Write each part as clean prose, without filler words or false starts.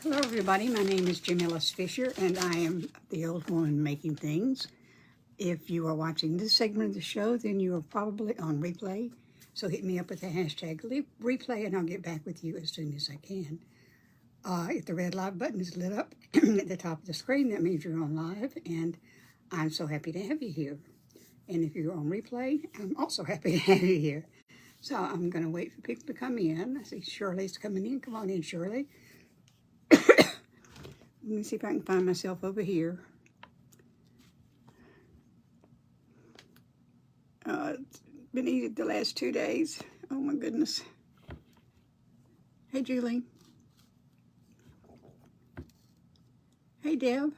Hello everybody, my name is Jamilis Fisher and I am the old woman making things. If you are watching this segment of the show, then you are probably on replay. So hit me up with the hashtag replay and I'll get back with you as soon as I can. If the red live button is lit up at the top of the screen, that means you're on live, and I'm so happy to have you here. And if you're on replay, I'm also happy to have you here. So I'm going to wait for people to come in. I see Shirley's coming in. Come on in, Shirley. Let me see if I can find myself over here. It's been eating the last 2 days. Oh my goodness. Hey, Julie. Hey, Deb.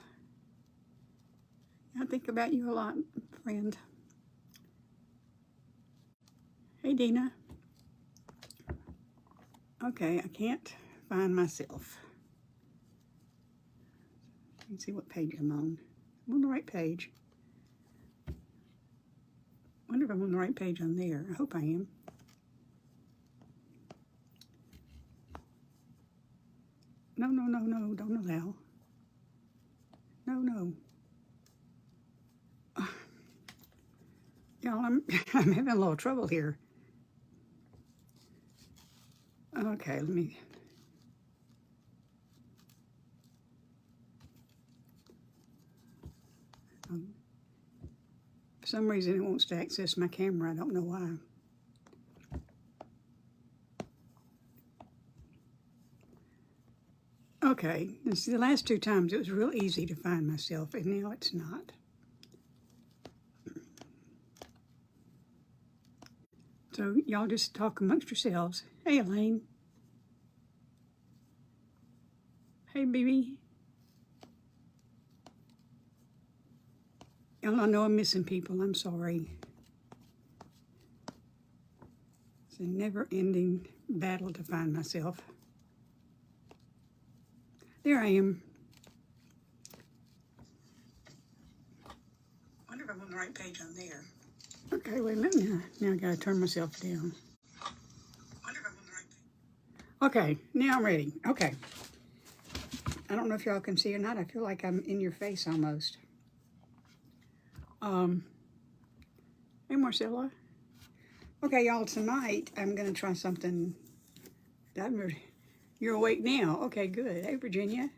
I think about you a lot, friend. Hey, Dina. Okay, I can't find myself. Let me see what page I'm on. I'm on the right page. I wonder if I'm on the right page on there. I hope I am. No, don't allow. No. Y'all, I'm having a little trouble here. Okay, let me... For some reason it wants to access my camera. I don't know why. Okay, and see, the last 2 times it was real easy to find myself, and now it's not. So y'all just talk amongst yourselves. Hey, Elaine. Hey, BB. Y'all, I know I'm missing people. I'm sorry. It's a never-ending battle to find myself. There I am. I wonder if I'm on the right page on there. Okay, wait a minute. Now I gotta turn myself down. I wonder if I'm on the right page. Okay, now I'm ready. Okay. I don't know if y'all can see or not. I feel like I'm in your face almost. Hey, Marcella. Okay, y'all, tonight I'm gonna try something. You're awake now. Okay, good. Hey, Virginia.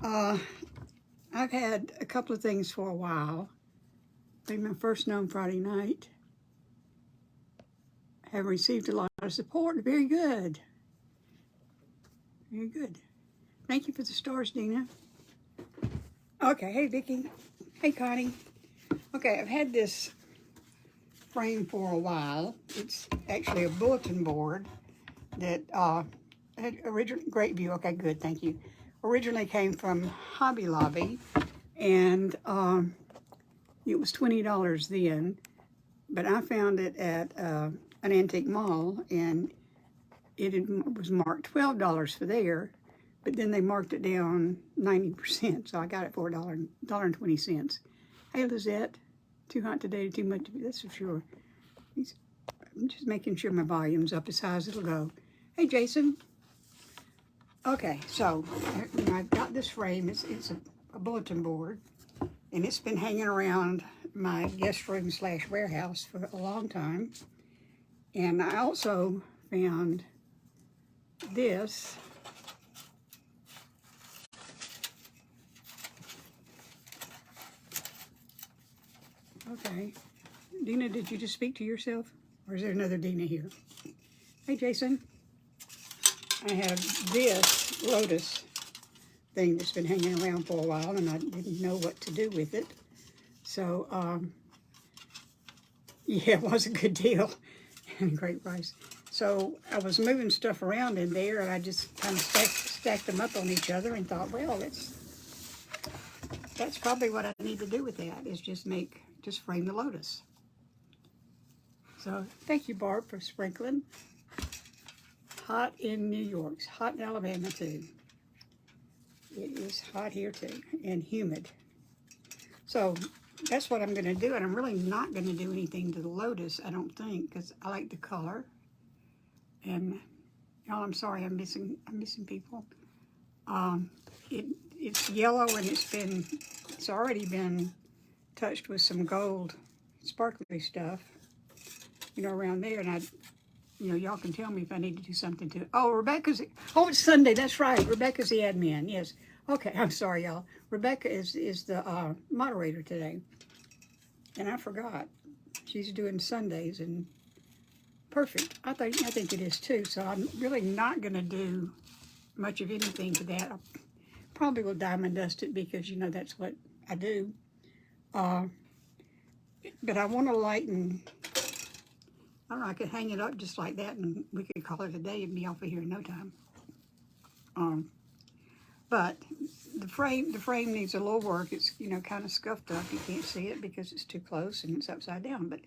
I've had a couple of things for a while. I think my first known Friday night. Have received a lot of support. Very good. Very good. Thank you for the stars, Dina. Okay, hey, Vicki. Hey, Connie. Okay, I've had this frame for a while. It's actually a bulletin board that had originally, great view. Okay, good, thank you. Originally came from Hobby Lobby, and it was $20 then, but I found it at an antique mall, and was marked $12 for there, but then they marked it down 90%, so I got it for $1.20. Hey, Lizette. Too hot today, too much, that's for sure. I'm just making sure my volume's up as high as it'll go. Hey, Jason. Okay, so I've got this frame. It's a bulletin board, and it's been hanging around my guest room / warehouse for a long time. And I also found this. Okay. Dina, did you just speak to yourself? Or is there another Dina here? Hey, Jason. I have this Lotus thing that's been hanging around for a while, and I didn't know what to do with it. So, yeah, it was a good deal and a great price. So I was moving stuff around in there, and I just kind of stacked them up on each other and thought, well, that's probably what I need to do with that, is just frame the Lotus. So thank you, Barb, for sprinkling. Hot in New York. It's hot in Alabama, too. It is hot here, too, and humid. So that's what I'm going to do, and I'm really not going to do anything to the Lotus, I don't think, because I like the color. And y'all, I'm sorry, I'm missing people. Um, it's yellow and it's already been touched with some gold sparkly stuff, you know, around there. And y'all can tell me if I need to do something to it. Oh, it's Sunday, that's right. Rebecca's the admin, yes. Okay, I'm sorry, y'all. Rebecca is the moderator today. And I forgot. She's doing Sundays, and perfect. I think it is too. So I'm really not going to do much of anything to that. I probably will diamond dust it because, you know, that's what I do. But I want to lighten. I don't know, I could hang it up just like that and we could call it a day and be off of here in no time. But the frame needs a little work. It's, you know, kind of scuffed up. You can't see it because it's too close and it's upside down. But,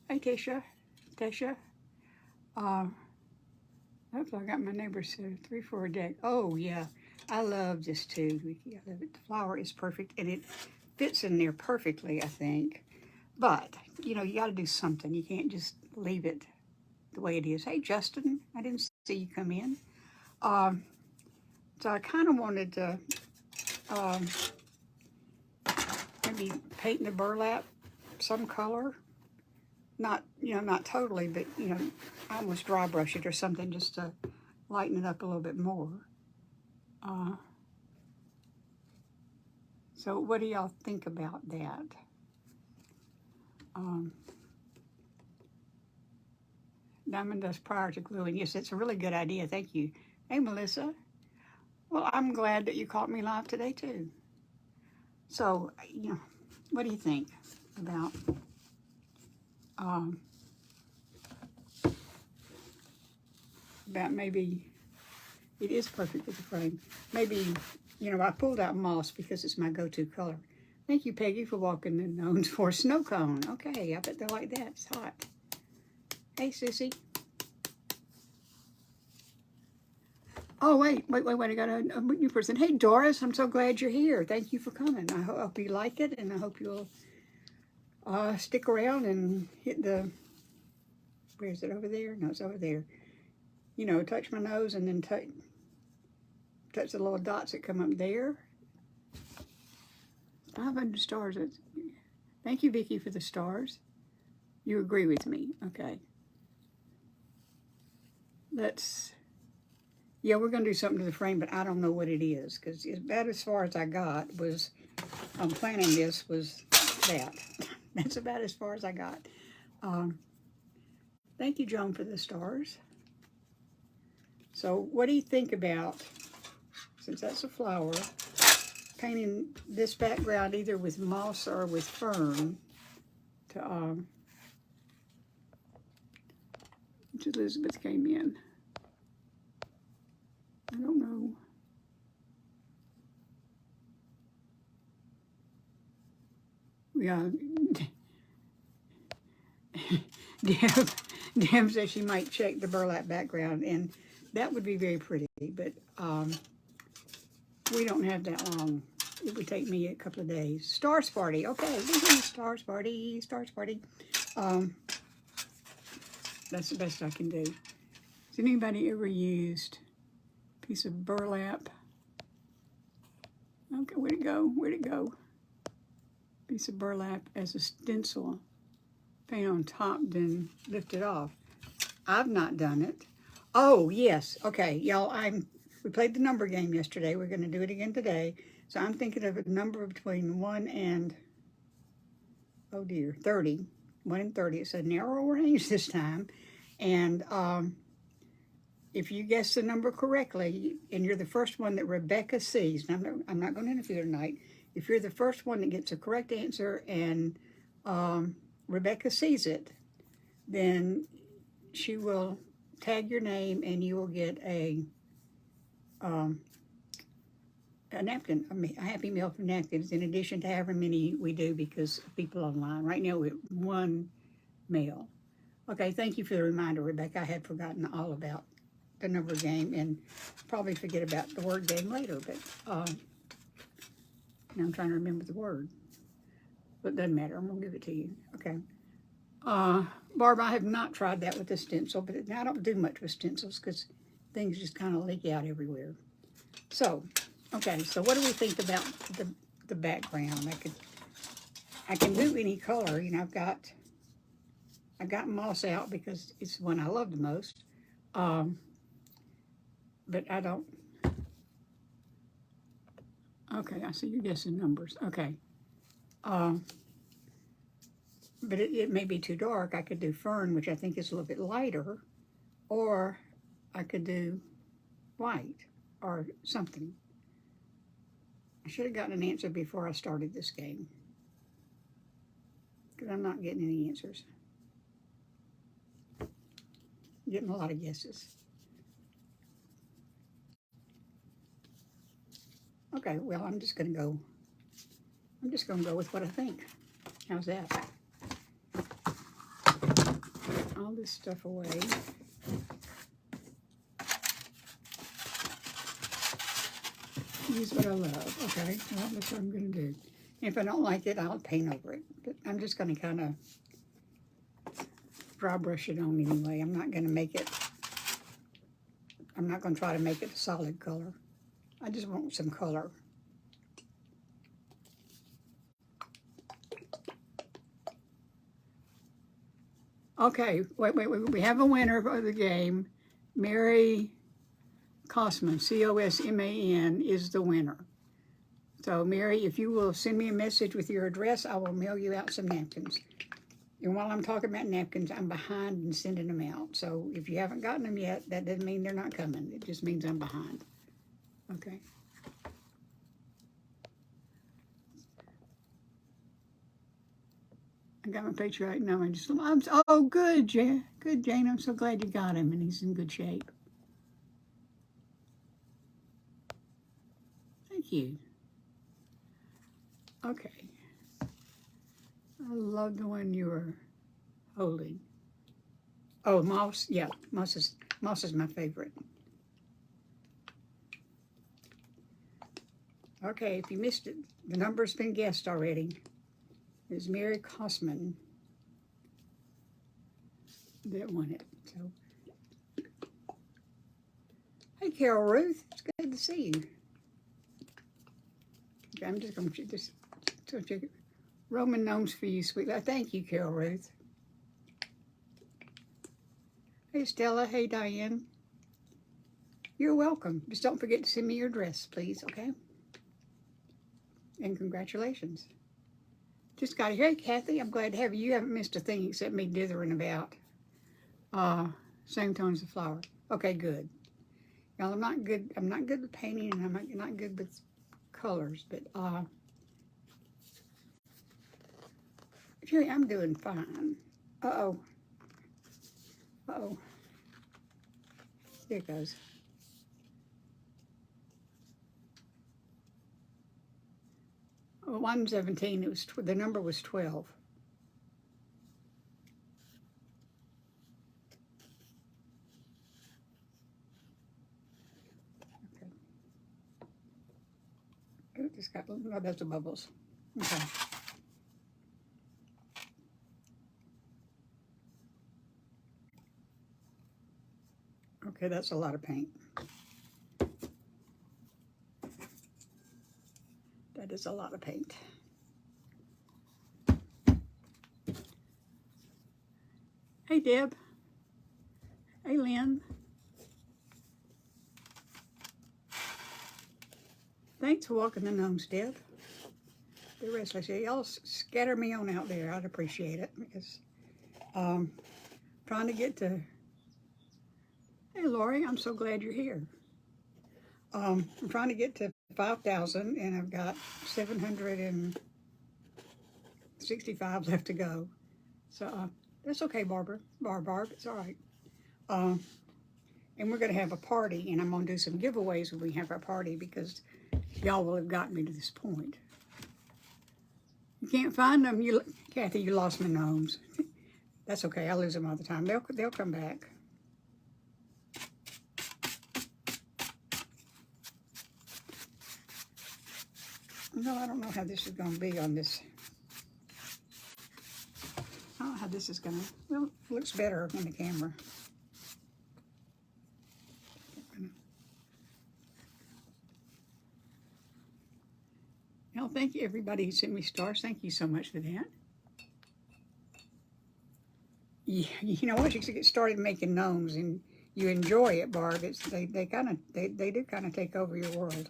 hey, Tisha. Hopefully I got my neighbors 3 for a deck. Oh, yeah. I love this too, Vicky. I love it. The flower is perfect and it fits in there perfectly, I think. But, you know, you got to do something. You can't just leave it the way it is. Hey, Justin, I didn't see you come in. So I kind of wanted to maybe paint the burlap some color. Not, you know, not totally, but, you know, I almost dry brush it or something just to lighten it up a little bit more. So what do y'all think about that? Diamond dust prior to gluing. Yes, it's a really good idea. Thank you. Hey, Melissa. Well, I'm glad that you caught me live today, too. So, you know, what do you think about maybe it is perfect with the frame. Maybe, you know, I pulled out moss because it's my go-to color. Thank you, Peggy, for walking the nose for a snow cone. Okay, I bet they're like that. It's hot. Hey, Sissy. Oh, wait. I got a new person. Hey, Doris, I'm so glad you're here. Thank you for coming. I hope you like it, and I hope you'll stick around and hit the, where is it, over there? No, it's over there. You know, touch my nose and then touch the little dots that come up there. 500 stars. Thank you, Vicki, for the stars. You agree with me. Okay. Yeah, we're going to do something to the frame, but I don't know what it is, because about as far as I got was, planning this was that. That's about as far as I got. Thank you, Joan, for the stars. So what do you think about, since that's a flower, painting this background either with moss or with fern to, which Elizabeth came in. I don't know. Yeah. Deb says she might check the burlap background, and that would be very pretty, but we don't have that long. It would take me a couple of days. Stars party. Okay, stars party. That's the best I can do. Has anybody ever used a piece of burlap? Okay, where'd it go? Piece of burlap as a stencil. Paint on top, then lift it off. I've not done it. Oh, yes. Okay, y'all, we played the number game yesterday. We're going to do it again today. So I'm thinking of a number between 1 and, 30. 1 and 30. It's a narrow range this time. And if you guess the number correctly, and you're the first one that Rebecca sees, and I'm not going to interfere tonight. If you're the first one that gets a correct answer and Rebecca sees it, then she will tag your name and you will get a napkin, a Happy Meal for napkins, in addition to however many we do because of people online. Right now we're 1 mail. Okay, thank you for the reminder, Rebecca. I had forgotten all about the number game and probably forget about the word game later, but now I'm trying to remember the word. But it doesn't matter. I'm going to give it to you. Okay. Barb, I have not tried that with the stencil, but I don't do much with stencils because things just kind of leak out everywhere. So, okay, so what do we think about the background? I can do any color. You know, I got moss out because it's the one I love the most. But I don't. Okay, I see you're guessing numbers. Okay. But it may be too dark. I could do fern, which I think is a little bit lighter, or I could do white or something. I should have gotten an answer before I started this game, because I'm not getting any answers. I'm getting a lot of guesses. Okay, well, I'm just going to go with what I think. How's that? All this stuff away. Use what I love. Okay, well, that's what I'm going to do. If I don't like it, I'll paint over it. But I'm just going to kind of dry brush it on anyway. I'm not going to try to make it a solid color. I just want some color. Okay, wait. We have a winner of the game. Mary Cosman, Cosman, is the winner. So, Mary, if you will send me a message with your address, I will mail you out some napkins. And while I'm talking about napkins, I'm behind in sending them out. So, if you haven't gotten them yet, that doesn't mean they're not coming. It just means I'm behind. Okay? I got my picture right now. Oh, good, Jane. Good, Jane. I'm so glad you got him, and he's in good shape. Thank you. Okay. I love the one you were holding. Oh, moss. Yeah, moss is my favorite. Okay, if you missed it, the number's been guessed already. It's Mary Cosman that won it. So, hey, Carol Ruth, it's good to see you. Okay, I'm just going to check it. Roman gnomes for you, sweet. Thank you, Carol Ruth. Hey, Stella. Hey, Diane. You're welcome. Just don't forget to send me your address, please, okay? And congratulations. Just got here. Hey, Kathy, I'm glad to have you. You haven't missed a thing except me dithering about. Same tones of flower. Okay, good. Y'all, I'm not good with painting, and I'm not good with colors, but Jerry, I'm doing fine. Uh-oh. Here it goes. Oh, 117. The number was 12. Okay. It just got that's the bubbles. Okay. Okay, that's a lot of paint. That is a lot of paint. Hey, Deb. Hey, Lynn. Thanks for walking the gnomes, Deb. The rest of you, y'all scatter me on out there. I'd appreciate it, because trying to get to. Hey, Lori, I'm so glad you're here. I'm trying to get to 5,000, and I've got 765 left to go. So that's okay, Barb, it's all right. And we're going to have a party, and I'm going to do some giveaways when we have our party, because y'all will have gotten me to this point. You can't find them. Kathy, you lost my gnomes. That's okay. I lose them all the time. They'll come back. No, I don't know how this is going to be on this. I don't know how this is going to. Well, it looks better on the camera. thank you, everybody who sent me stars. Thank you so much for that. Yeah, you know, once you get started making gnomes and you enjoy it, Barb, they do kind of take over your world.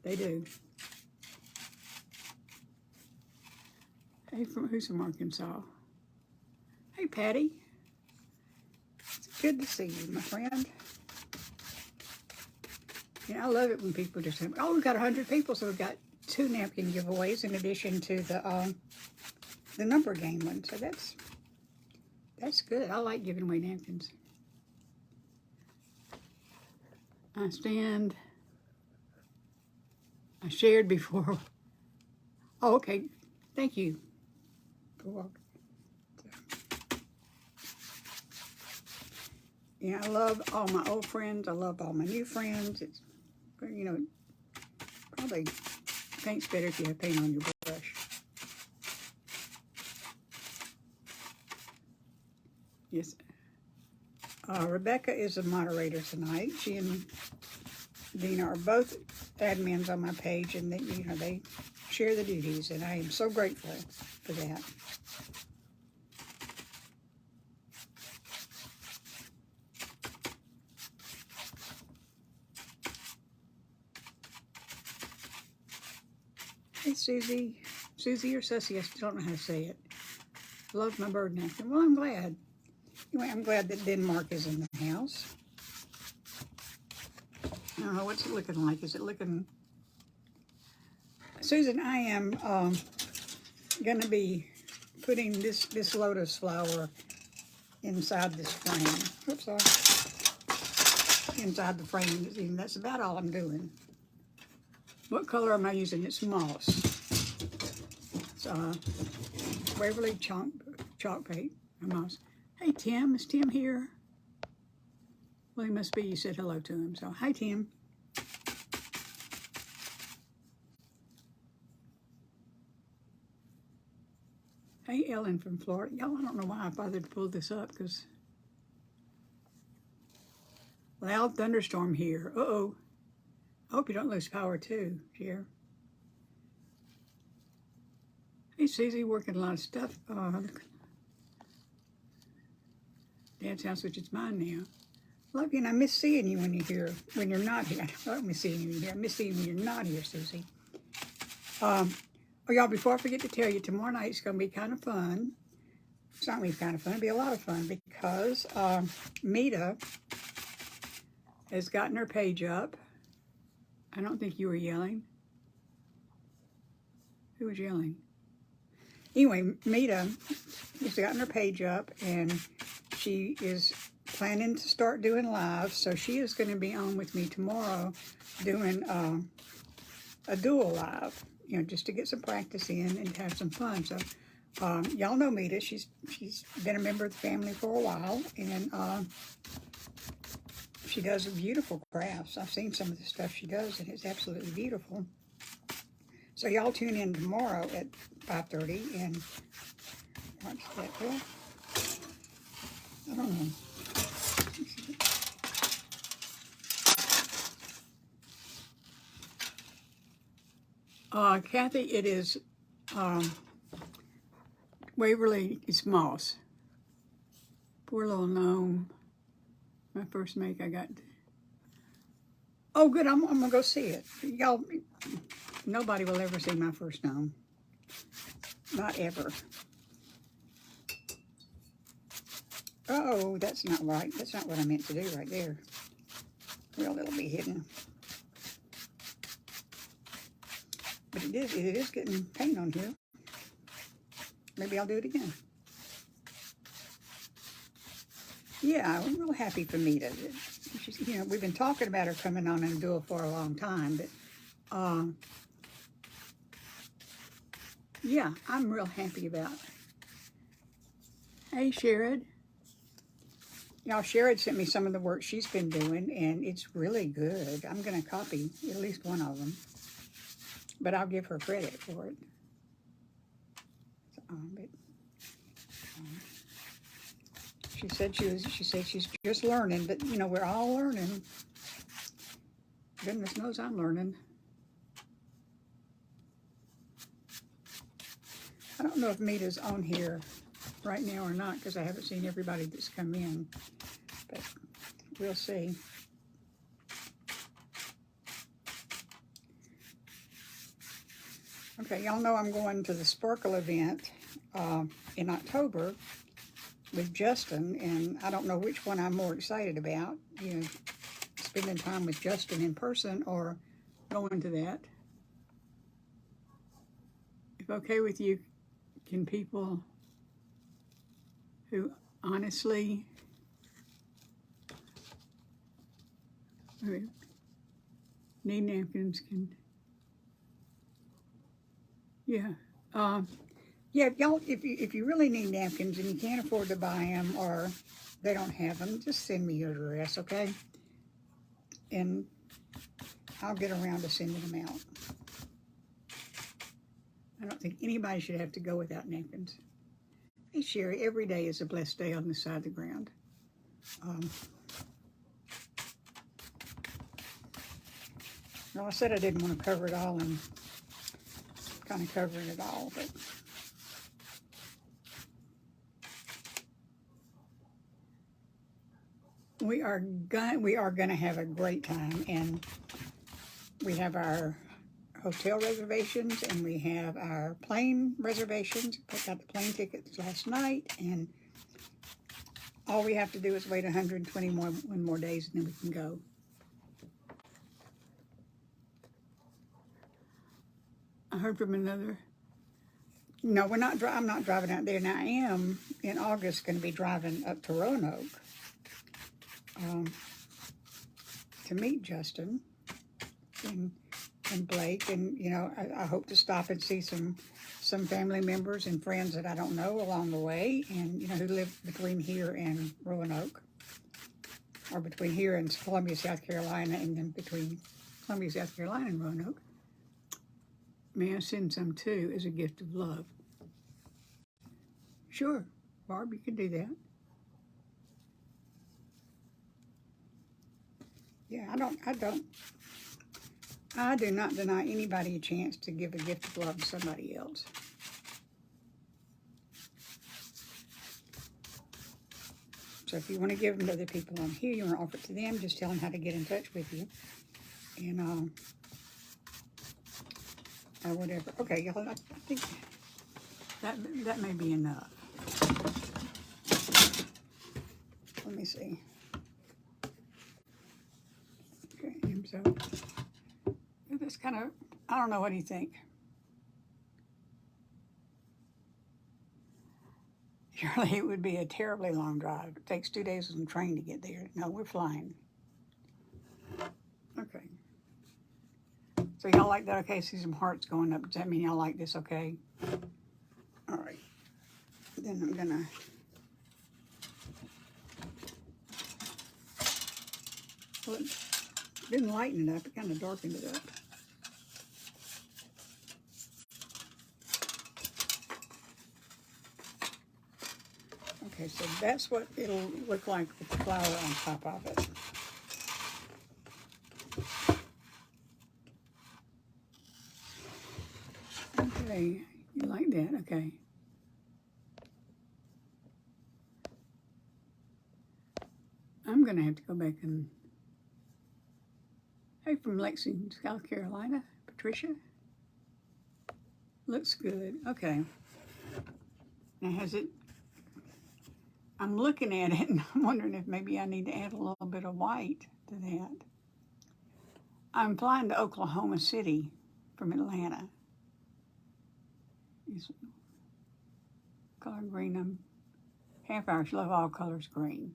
They do. Hey, who's from Arkansas? Hey, Patty. It's good to see you, my friend. Yeah, I love it when people just say, oh, we've got 100 people, so we've got 2 napkin giveaways in addition to the number game one. So that's good. I like giving away napkins. I shared before. Oh, okay. Thank you. Yeah, I love all my old friends. I love all my new friends. It's, you know, probably paint's better if you have paint on your brush. Yes. Rebecca is a moderator tonight. She and Dina are both admins on my page, and they share the duties, and I am so grateful for that. Hey, Susie or Susie, I still don't know how to say it. Love my bird napkin. Well, I'm glad. Anyway, I'm glad that Denmark is in the house. I don't know, what's it looking like? Is it looking... Susan, I am going to be putting this lotus flower inside this frame. Oops, sorry. Inside the frame. And that's about all I'm doing. What color am I using? It's moss. It's Waverly chalk paint. Moss. Hey, Tim. Is Tim here? Well, he must be. You said hello to him. So, hi, Tim. Hey, Ellen from Florida. Y'all, I don't know why I bothered to pull this up, because loud thunderstorm here. Uh-oh. I hope you don't lose power, too, Jer. Hey, Susie, working a lot of stuff. Dad's house, which is mine now. Love you, and I miss seeing you when you're not here. I don't miss seeing you here. I miss seeing you when you're not here, Susie. Oh, y'all, before I forget to tell you, tomorrow night's going to be kind of fun. It's not going to be kind of fun. It'll be a lot of fun because Mita has gotten her page up. I don't think you were yelling. Who was yelling? Anyway, Mita has gotten her page up, and she is planning to start doing live. So she is going to be on with me tomorrow doing a dual live, you know, just to get some practice in and have some fun. So y'all know Mita. She's been a member of the family for a while, and she does beautiful crafts. I've seen some of the stuff she does, and it's absolutely beautiful. So y'all tune in tomorrow at 5:30 and watch that. Well, I don't know. Kathy, it is Waverly. It's moss. Poor little gnome. My first make I got. Oh, good. I'm gonna go see it. Y'all, nobody will ever see my first gnome. Not ever. Oh, that's not right. That's not what I meant to do right there. Well, it'll be hidden. But it is getting paint on here. Maybe I'll do it again. Yeah, I'm real happy for Mita. She's, you know, we've been talking about her coming on and dual for a long time, but yeah, I'm real happy about it. Hey, Sherrod. Y'all, Sherrod sent me some of the work she's been doing, and it's really good. I'm going to copy at least one of them, but I'll give her credit for it. She said she's just learning, but you know, we're all learning. Goodness knows I'm learning. I don't know if Mita's on here right now or not because I haven't seen everybody that's come in, but we'll see. Okay, y'all know I'm going to the Sparkle event in October with Justin, and I don't know which one I'm more excited about, you know, spending time with Justin in person or going to that. If okay with you, can people who honestly need napkins yeah. Yeah, y'all, if you really need napkins and you can't afford to buy them or they don't have them, just send me your address, okay? And I'll get around to sending them out. I don't think anybody should have to go without napkins. Hey, Sherry, every day is a blessed day on this side of the ground. Well, I said I didn't want to cover it all and kind of covering it all, but we are gonna have a great time, and we have our hotel reservations and we have our plane reservations. I got the plane tickets last night, and all we have to do is wait 121 more days and then we can go. I heard from another. No, I'm not driving out there. Now I am in August going to be driving up to Roanoke to meet Justin and Blake, and you know I hope to stop and see some family members and friends that I don't know along the way, and you know who live between here and Roanoke, or between here and Columbia, South Carolina, and then between Columbia, South Carolina and Roanoke. May I send some too as a gift of love? Sure, Barb, you can do that. Yeah, I do not deny anybody a chance to give a gift of love to somebody else. So if you want to give them to other people on here, you want to offer it to them, just tell them how to get in touch with you. And, or whatever. Okay, y'all, I think that may be enough. Let me see. Okay, and so this kind of, I don't know, what do you think? Surely it would be a terribly long drive. It takes 2 days on the train to get there. No, we're flying. Okay. So y'all like that? Okay, see some hearts going up. Does that mean y'all like this? Okay. All right. Then I'm gonna. Well, it didn't lighten it up. It kind of darkened it up. Okay, so that's what it'll look like with the flower on top of it. Okay, you like that? Okay. I'm gonna have to go back and. Hey, from Lexington, South Carolina, Patricia. Looks good. Okay. Now has it? I'm looking at it and I'm wondering if maybe I need to add a little bit of white to that. I'm flying to Oklahoma City from Atlanta. Color green. I'm half hours. Love all colors green.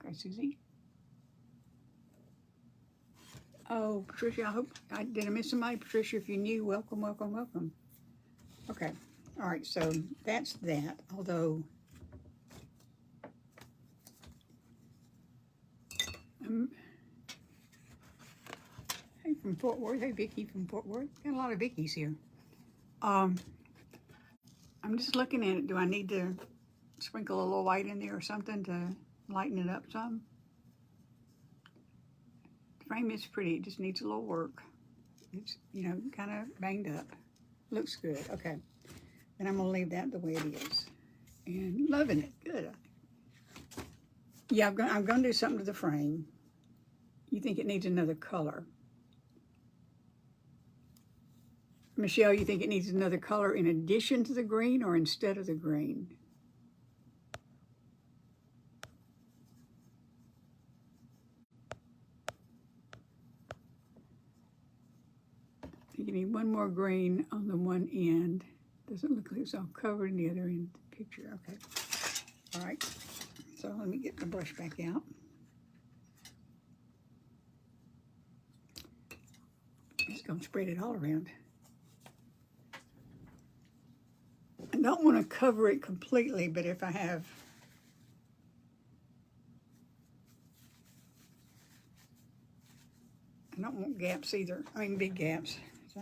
Okay, Susie. Oh, Patricia, I hope I did I miss somebody. Patricia, if you knew, welcome, welcome, welcome. Okay. All right, so that's that. Although hey, from Fort Worth. Hey, Vicki from Fort Worth. Got a lot of Vickies here. I'm just looking at it. Do I need to sprinkle a little white in there or something to lighten it up some? The frame is pretty. It just needs a little work. It's, you know, kind of banged up. Looks good. Okay. And I'm going to leave that the way it is. And loving it. Good. Yeah, I'm going to do something to the frame. You think it needs another color. Michelle, you think it needs another color in addition to the green or instead of the green? You need one more green on the one end. Doesn't look like it's all covered in the other end of the picture. Okay. All right. So let me get the brush back out. Just going to spread it all around. I don't want to cover it completely, but if I have I don't want gaps either. I mean big gaps. So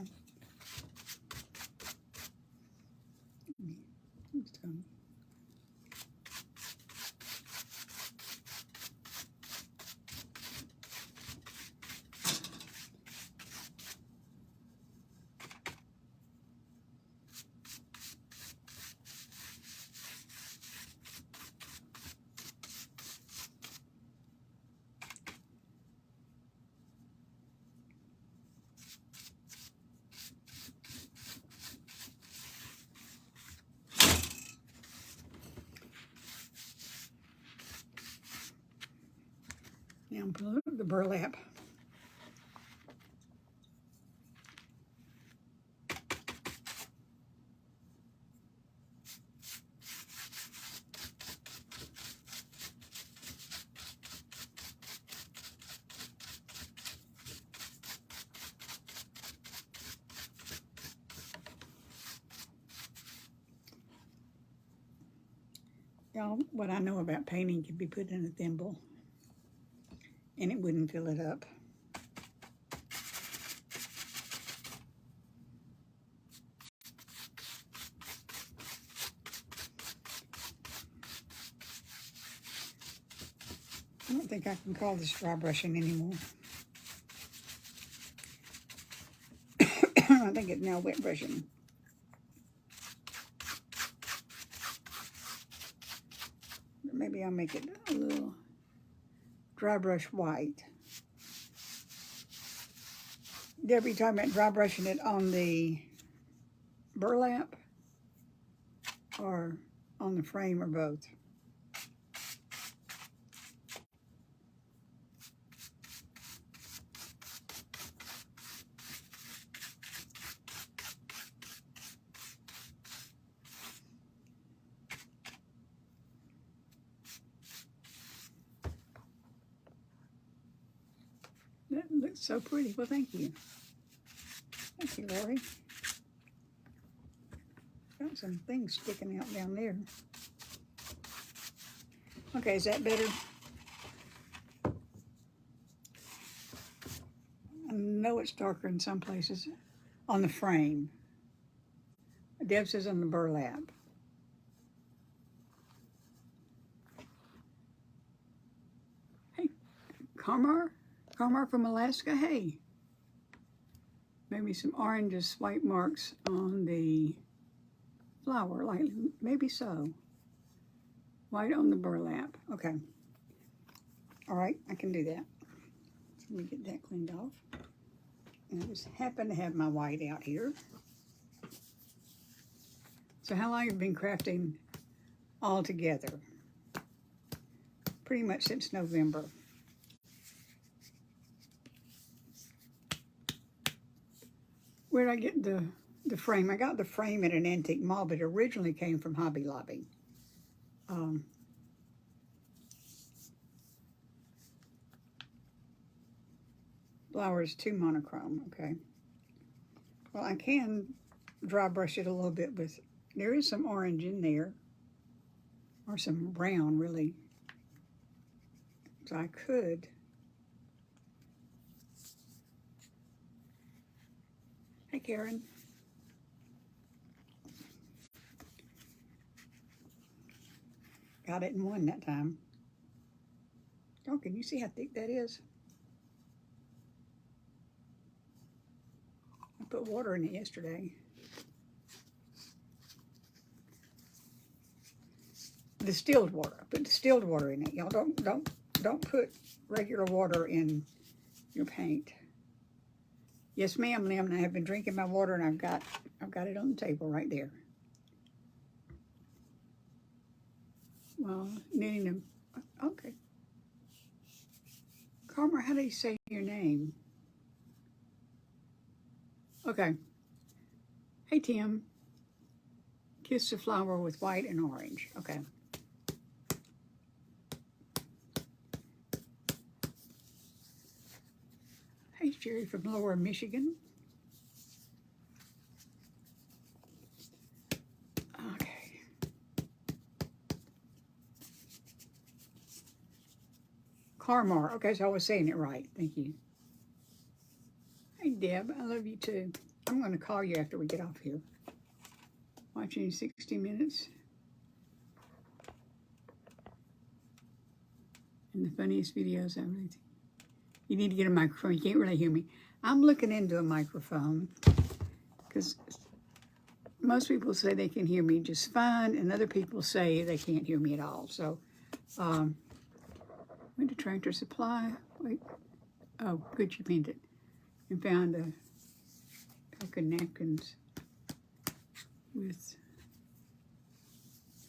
now I'm pulling up the burlap. Y'all, what I know about painting could be put in a thimble and it wouldn't fill it up. I don't think I can call this dry brushing anymore. I think it's now wet brushing. Maybe I'll make it a little dry brush white. Debbie, you talking about dry brushing it on the burlap or on the frame or both? That looks so pretty. Well, thank you. Thank you, Lori. Got some things sticking out down there. Okay, is that better? I know it's darker in some places. On the frame. Deb says on the burlap. Hey, Carmar from Alaska, hey. Maybe some oranges, white marks on the flower, like maybe so. White on the burlap, okay. All right, I can do that. So let me get that cleaned off. And I just happen to have my white out here. So how long have you been crafting all together? Pretty much since November. Where did I get the frame? I got the frame at an antique mall, but it originally came from Hobby Lobby. Flowers 2 monochrome, okay. Well, I can dry brush it a little bit with, there is some orange in there, or some brown really. So I could. Hey, Karen. Got it in one that time. Oh, can you see how thick that is? I put water in it yesterday. distilled water. I put distilled water in it. Y'all don't put regular water in your paint. Yes, ma'am, Lim. I have been drinking my water, and I've got it on the table right there. Well, knitting them. Okay. Carmer, how do you say your name? Okay. Hey, Tim. Kiss the flower with white and orange. Okay. Hey, Jerry from Lower Michigan. Okay. Carmar. Okay, so I was saying it right. Thank you. Hey, Deb. I love you too. I'm going to call you after we get off here. Watching 60 Minutes. And the funniest videos I've really seen. You need to get a microphone. You can't really hear me. I'm looking into a microphone because most people say they can hear me just fine, and other people say they can't hear me at all. So, went to Tractor Supply. Wait. Oh, good, you pinned it. And found a pack of napkins with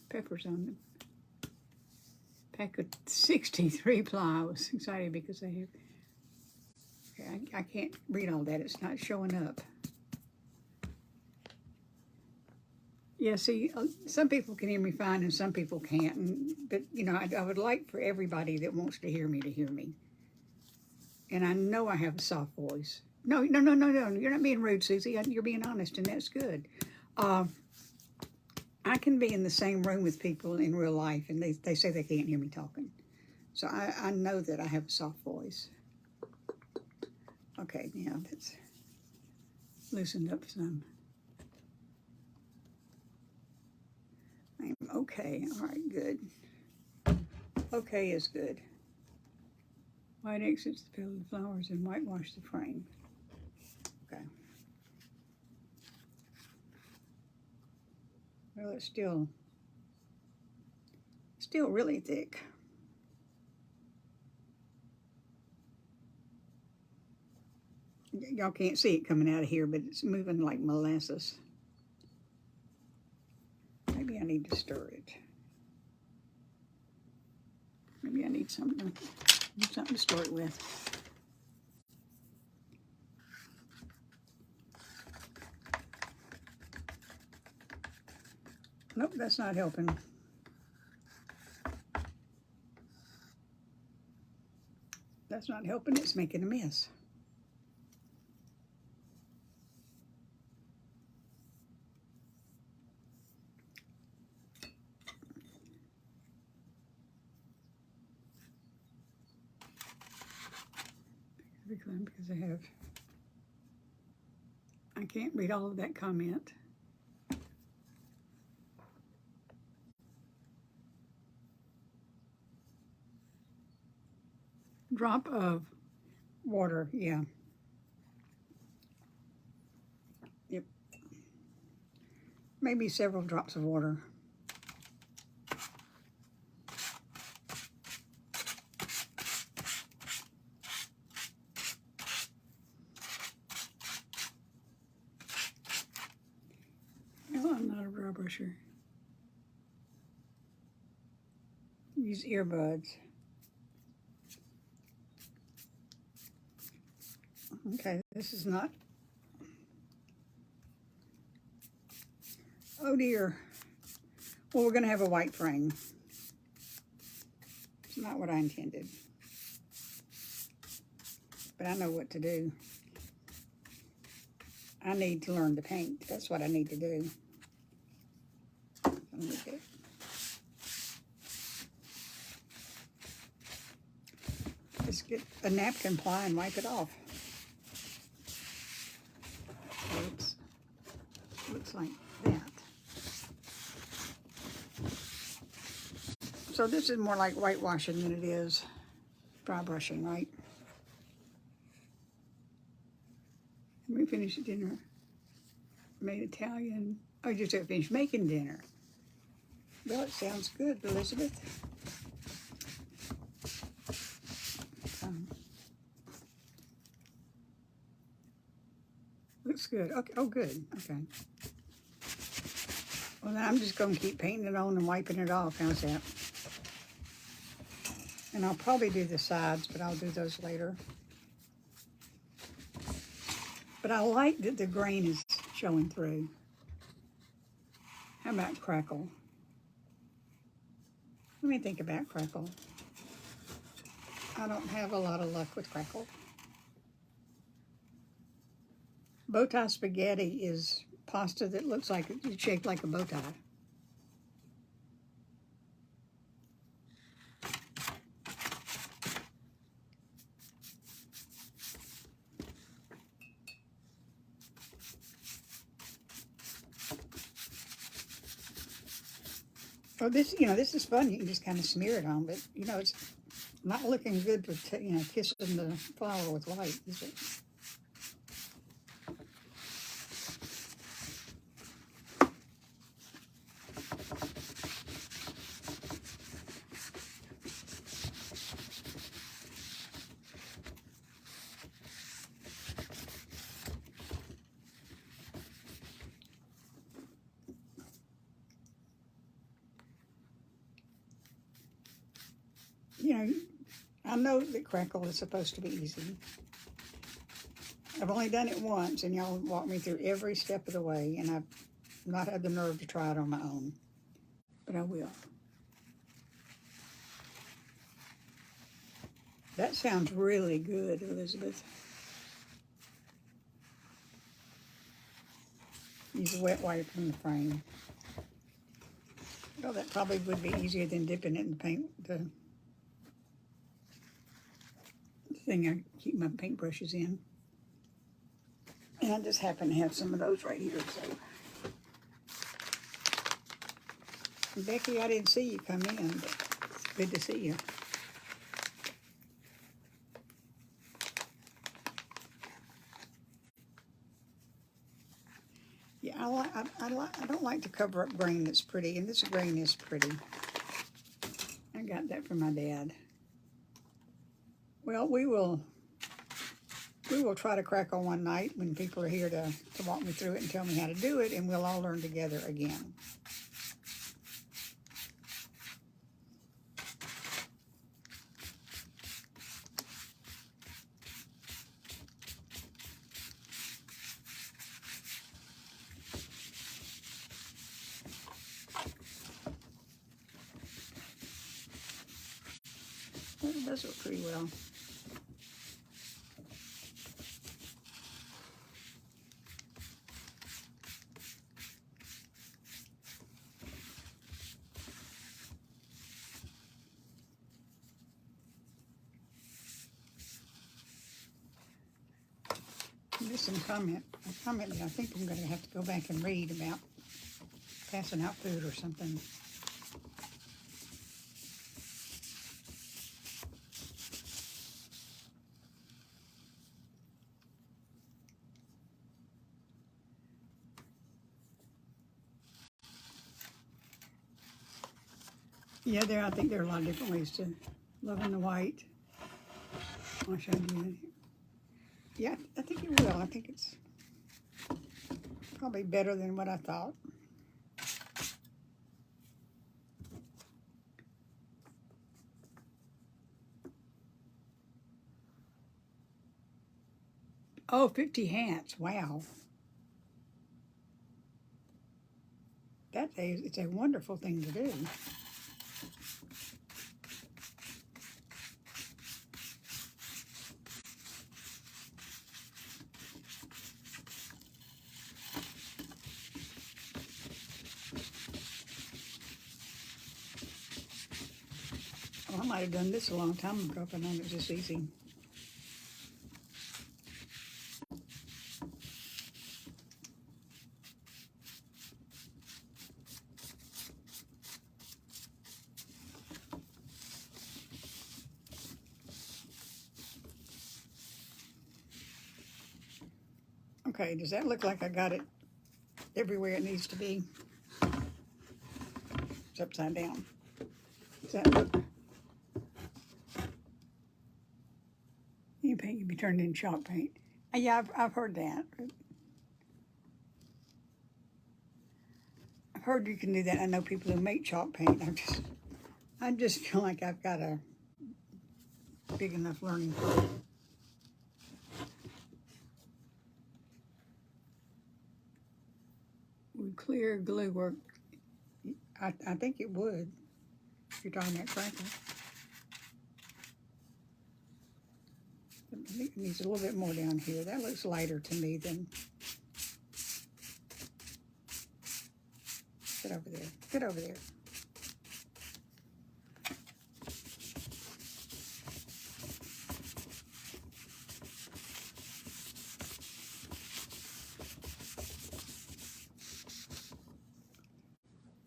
peppers on them. Pack of 63 ply. I was excited because I have. Okay, I can't read all that. It's not showing up. Yeah, see, some people can hear me fine and some people can't. But, you know, I would like for everybody that wants to hear me. And I know I have a soft voice. No. You're not being rude, Susie. You're being honest, and that's good. I can be in the same room with people in real life, and they say they can't hear me talking. So I know that I have a soft voice. Okay, now that's loosened up some. I'm okay. All right, good. Okay is good. White exits the peel of the flowers and whitewash the frame. Okay. Well, it's still really thick. Y'all can't see it coming out of here, but it's moving like molasses. Maybe I need to stir it. Maybe I need something to stir it with. Nope, that's not helping. That's not helping. It's making a mess. Because I can't read all of that comment. Drop of water, yeah. Yep. Maybe several drops of water. No, I'm not a brow brusher. Use earbuds. Okay, this is not. Oh dear. Well, we're going to have a white frame. It's not what I intended. But I know what to do. I need to learn to paint. That's what I need to do. Just get a napkin ply and wipe it off. So it looks like that. So this is more like whitewashing than it is dry brushing, right? We finished dinner. Made Italian. Oh, you just finished making dinner. Well, it sounds good, Elizabeth. Looks good. Okay. Oh, good. Okay. Well, then I'm just going to keep painting it on and wiping it off. How's that? And I'll probably do the sides, but I'll do those later. But I like that the grain is showing through. How about crackle? Let me think about crackle. I don't have a lot of luck with crackle. Bow tie spaghetti is pasta that looks like it's shaped like a bow tie. Oh, this, this is fun. You can just kind of smear it on, but, it's not looking good for, kissing the flower with white, is it? I know that crackle is supposed to be easy. I've only done it once, and y'all walked me through every step of the way, and I've not had the nerve to try it on my own, but I will. That sounds really good, Elizabeth. Use a wet wipe from the frame. Well, that probably would be easier than dipping it in paint, the thing I keep my paintbrushes in. And I just happen to have some of those right here, so. Becky, I didn't see you come in, but it's good to see you. Yeah, I don't like to cover up grain that's pretty, and this grain is pretty. I got that from my dad. Well, we will try to crackle one night when people are here to walk me through it and tell me how to do it, and we'll all learn together again. Well, it does look pretty well. There's some a comment that I think I'm going to have to go back and read about passing out food or something. Yeah, I think there are a lot of different ways to loving the white. I'll show you. Yeah, I think it will. I think it's probably better than what I thought. Oh, 50 hats. Wow. It's a wonderful thing to do. Well, I might have done this a long time ago if I known it was this easy. Okay, does that look like I got it everywhere it needs to be? It's upside down. Does that look? Any paint can be turned into chalk paint. Yeah, I've heard that. I've heard you can do that. I know people who make chalk paint. I just feel like I've got a big enough learning curve. Would clear glue work? I think it would, if you're talking about crackle. I think it needs a little bit more down here. That looks lighter to me than... Get over there. Get over there.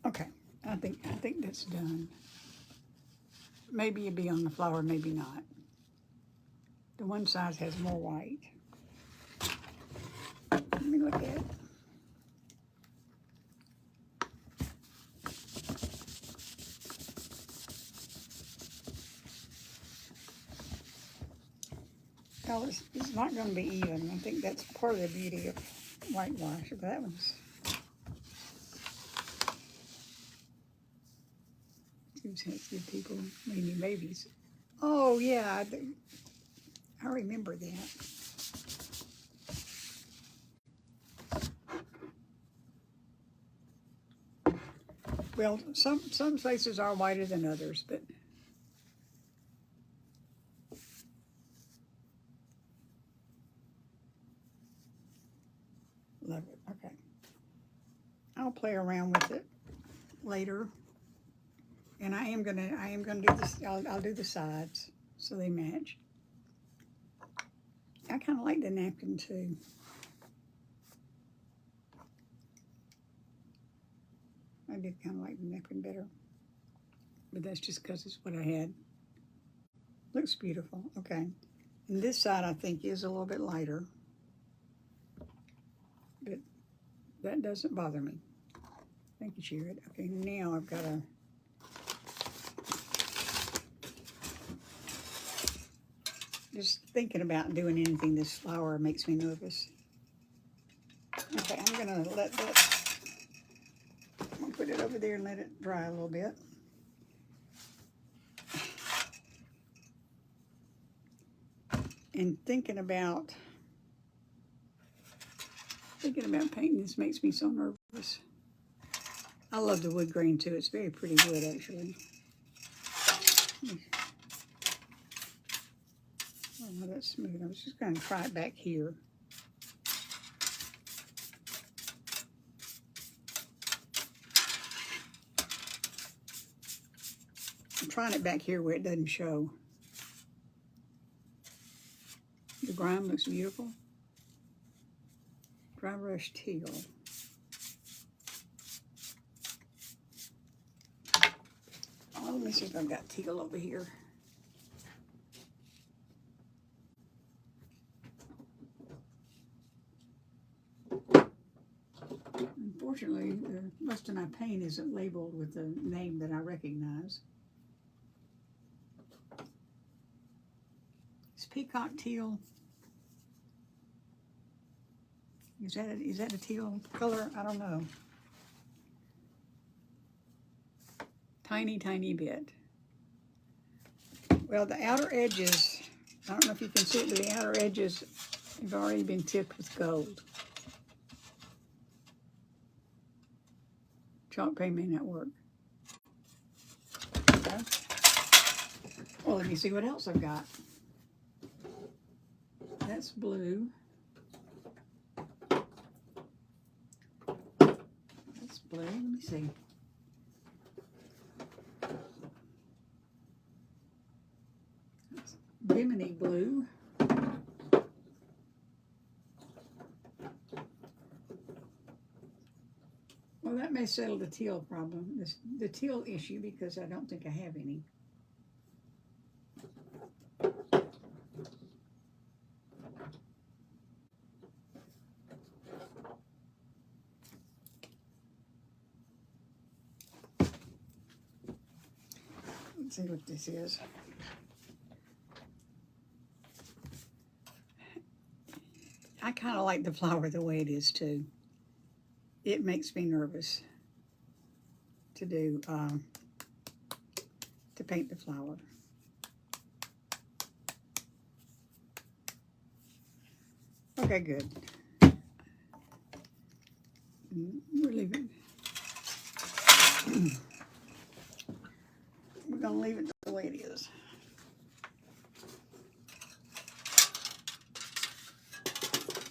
Okay, I think that's done. Maybe it'd be on the flower, maybe not. The one side has more white. Let me look at it. Well, it's not going to be even. I think that's part of the beauty of whitewash. But that one's... Two sensitive people, maybe babies. Oh, yeah. I remember that. Well, some places are whiter than others, but love it. Okay, I'll play around with it later, and I am gonna do this. I'll do the sides so they match. I kind of like the napkin too. I did kind of like the napkin better, but that's just because it's what I had. Looks beautiful. Okay, and this side I think is a little bit lighter, but that doesn't bother me. Thank you, Sherrod. Okay, now I've got to just thinking about doing anything this flower makes me nervous. Okay, I'm gonna let that. I'm gonna put it over there and let it dry a little bit. And thinking about painting this makes me so nervous. I love the wood grain too. It's very pretty wood, actually. Oh, no, that's smooth. I was just going to try it back here. I'm trying it back here where it doesn't show. The grime looks beautiful. Dry brush teal. Oh, let me see if I've got teal over here. Unfortunately, most of my paint isn't labeled with a name that I recognize. Is peacock teal? Is that a teal color? I don't know. Tiny, tiny bit. Well, the outer edges, I don't know if you can see it, but the outer edges have already been tipped with gold. Chalk paint may not work. Okay. Well, let me see what else I've got. That's blue. That's blue. Let me see. That's Bimini blue. Well, that may settle the teal problem, the teal issue, because I don't think I have any. see what this is. I kind of like the flower the way it is too. It makes me nervous to do, to paint the flower. Okay, good. We're leaving. We're gonna leave it the way it is.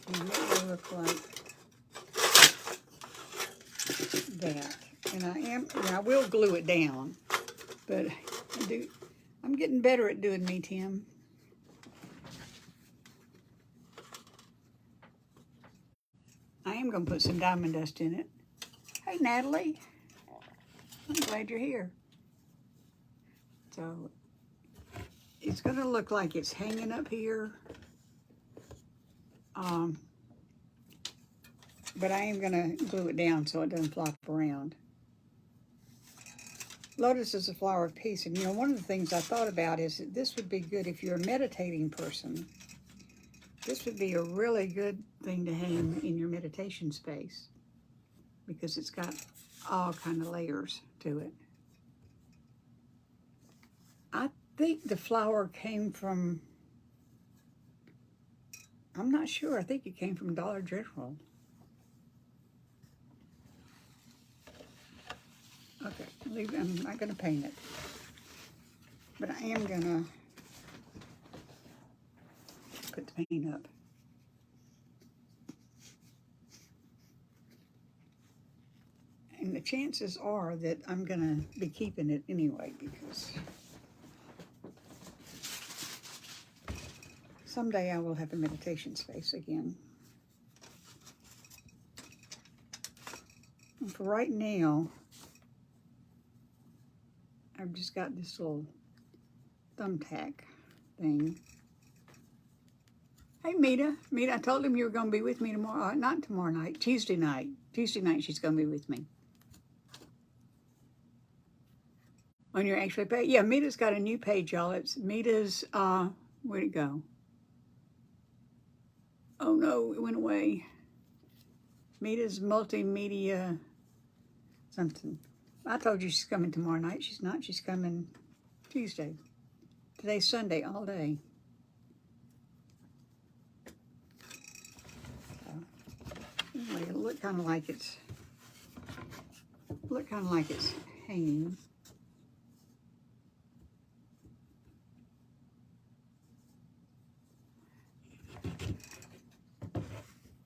And it will look like that. And I will glue it down, but I'm getting better at doing me, Tim. I am gonna put some diamond dust in it. Hey, Natalie. I'm glad you're here. So it's going to look like it's hanging up here. But I am going to glue it down so it doesn't flop around. Lotus is a flower of peace. And, you know, one of the things I thought about is that this would be good if you're a meditating person. This would be a really good thing to hang in your meditation space because it's got all kind of layers to it. I think the flower came from, I'm not sure, I think it came from Dollar General. Okay, leave it. I'm not going to paint it, but I am going to put the paint up. And the chances are that I'm going to be keeping it anyway because someday I will have a meditation space again. And for right now, I've just got this little thumbtack thing. Hey, Mita. Mita, I told him you were going to be with me tomorrow. Not tomorrow night, Tuesday night. Tuesday night she's going to be with me. On your actual page? Yeah, Mita's got a new page, y'all. It's Mita's, where'd it go? Oh no, it went away. Mita's multimedia something. I told you she's coming tomorrow night. She's not. She's coming Tuesday. Today's Sunday all day. So, anyway, it'll look kind of like it's hanging.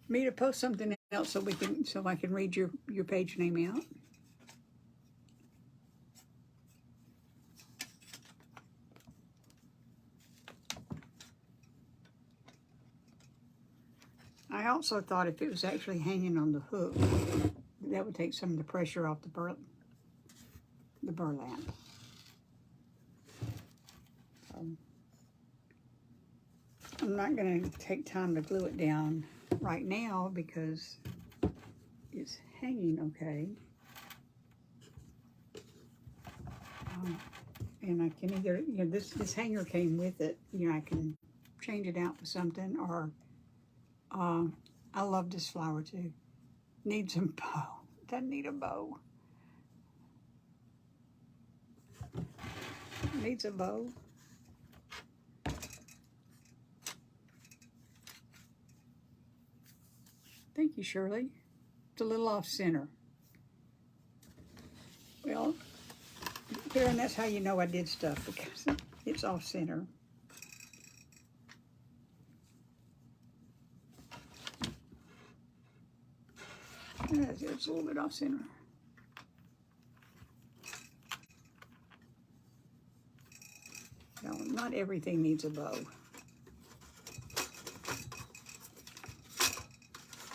Me to post something else so I can read your page name out. I also thought if it was actually hanging on the hook, that would take some of the pressure off the burlap. I'm not going to take time to glue it down right now because it's hanging okay. And I can either, you know, this hanger came with it. You know, I can change it out with something, or I love this flower too. Needs a bow. Doesn't need a bow. Needs a bow. Thank you, Shirley. It's a little off center. Well, Karen, that's how you know I did stuff, because it's off center. It's a little bit off center. No, not everything needs a bow.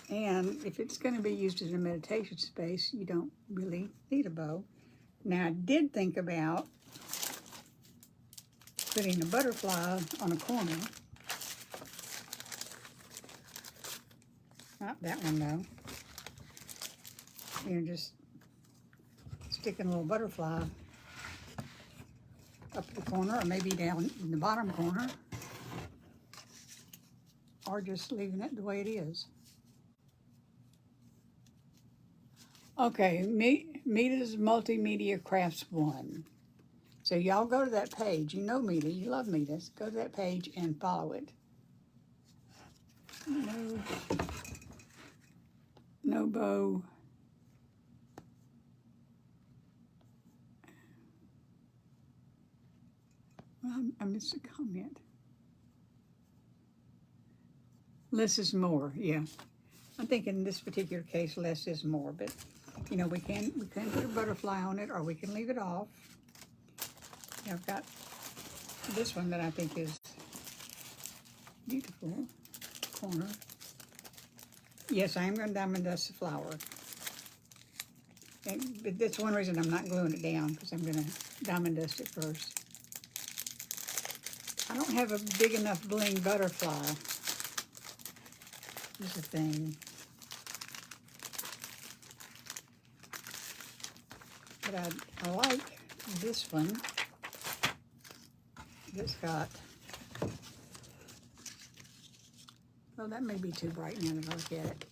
And if it's going to be used as a meditation space, you don't really need a bow. Now, I did think about putting a butterfly on a corner. Not that one, though. You know, just sticking a little butterfly up the corner, or maybe down in the bottom corner, or just leaving it the way it is. Okay, Mita's Multimedia Crafts 1. So y'all go to that page. You know Mita, you love Mita. Go to that page and follow it. No bow. I missed a comment. Less is more, yeah. I think in this particular case, less is more, but you know, we can put a butterfly on it, or we can leave it off. Yeah, I've got this one that I think is beautiful. Corner. Yes, I am going to diamond dust the flower. But that's one reason I'm not gluing it down, because I'm going to diamond dust it first. I don't have a big enough bling butterfly. Is the thing. But I like this one. It's got, well, that may be too bright now that I look at it.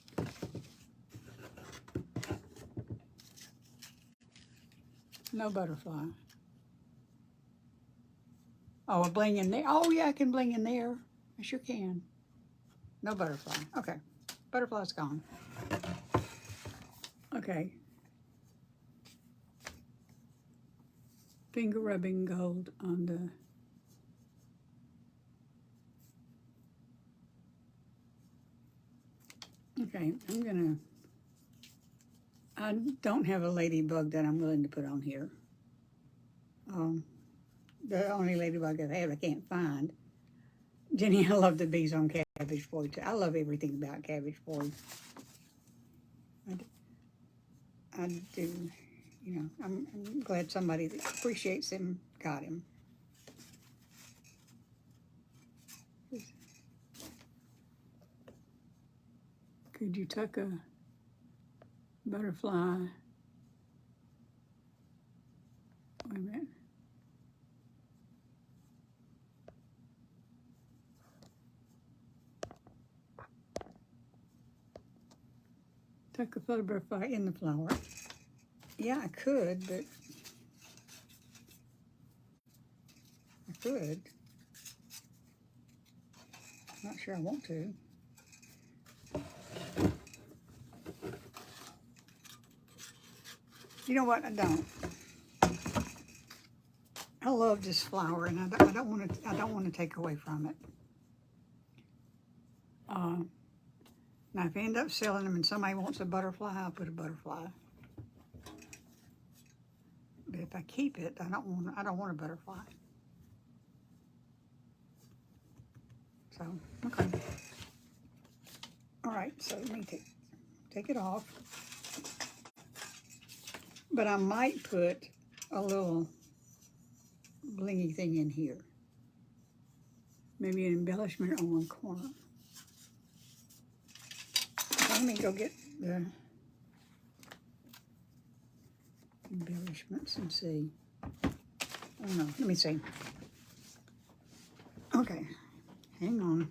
No butterfly. Oh, a bling in there. Oh, yeah, I can bling in there. I sure can. No butterfly. Okay. Butterfly's gone. Okay. Finger rubbing gold on the okay, I don't have a ladybug that I'm willing to put on here. The only ladybug I have I can't find. Jenny, I love the bees on Cabbage Boy too. I love everything about Cabbage Boy. I do, you know, I'm glad somebody that appreciates him got him. Could you tuck a butterfly? Wait a minute. Tuck a butterfly in the flower. Yeah, I could, but I could. I'm not sure I want to. You know what? I don't. I love this flower, and I don't want to take away from it. Now, if I end up selling them and somebody wants a butterfly, I'll put a butterfly. But if I keep it, I don't want a butterfly. So, okay. All right, so let me take it off. But I might put a little blingy thing in here. Maybe an embellishment on one corner. Let me go get the embellishments and see. Oh no, let me see. Okay, hang on.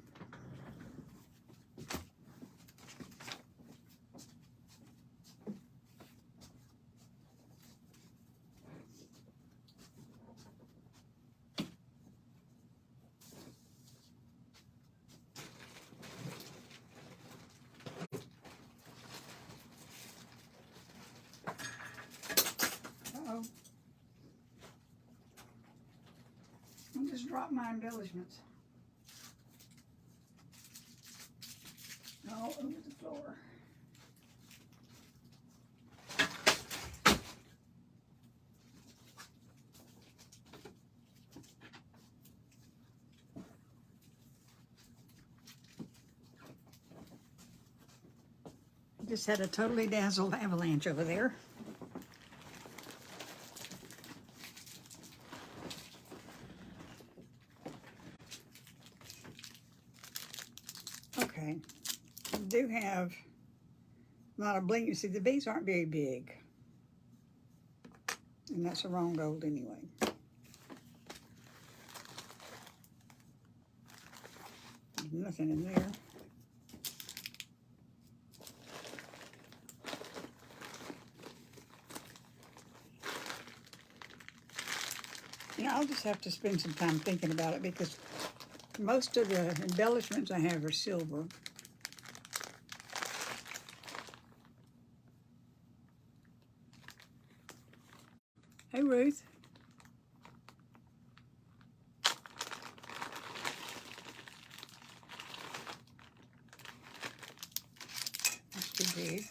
Uh-oh. I just dropped my embellishments. All over the floor. Just had a totally dazzled avalanche over there. Okay, I do have a lot of bling. You see, the bees aren't very big. And that's the wrong gold anyway. nothing in there. Yeah, I'll just have to spend some time thinking about it because most of the embellishments I have are silver. Hey, Ruth. That's too big.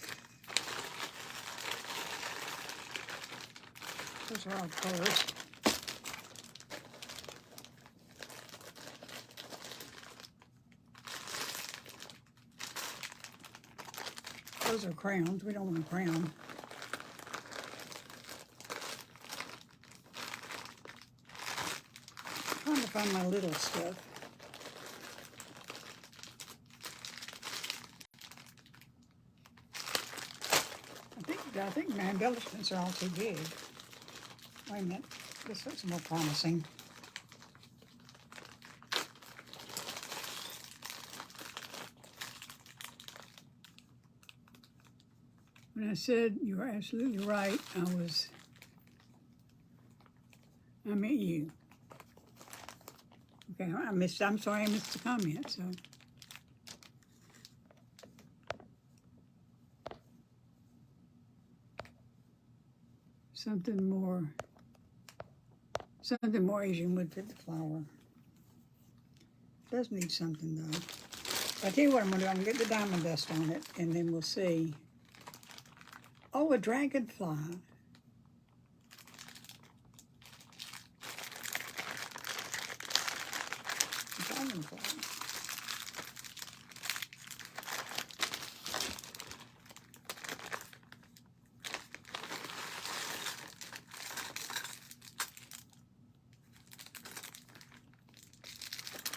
Those are all colors. Those are crowns. We don't want a crown. I'm trying to find my little stuff. I think my embellishments are all too big. Wait a minute. This looks more promising. When I said you were absolutely right, I meant you. Okay, I'm sorry I missed the comment, so. Something more Asian would fit the flower. It does need something though. I tell you what I'm gonna do, I'm gonna get the diamond dust on it and then we'll see. Oh, a dragonfly. Dragonfly.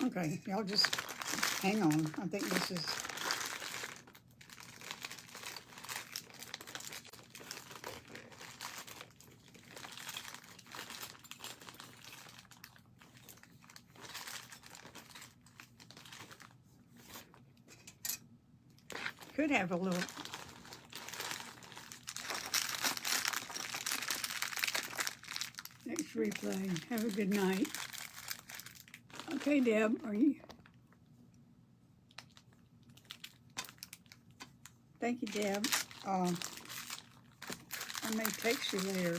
Okay, y'all just hang on. I think this is... Could have a little... Next replay. Have a good night. Okay, Deb, are you? Thank you, Deb. I may text you later.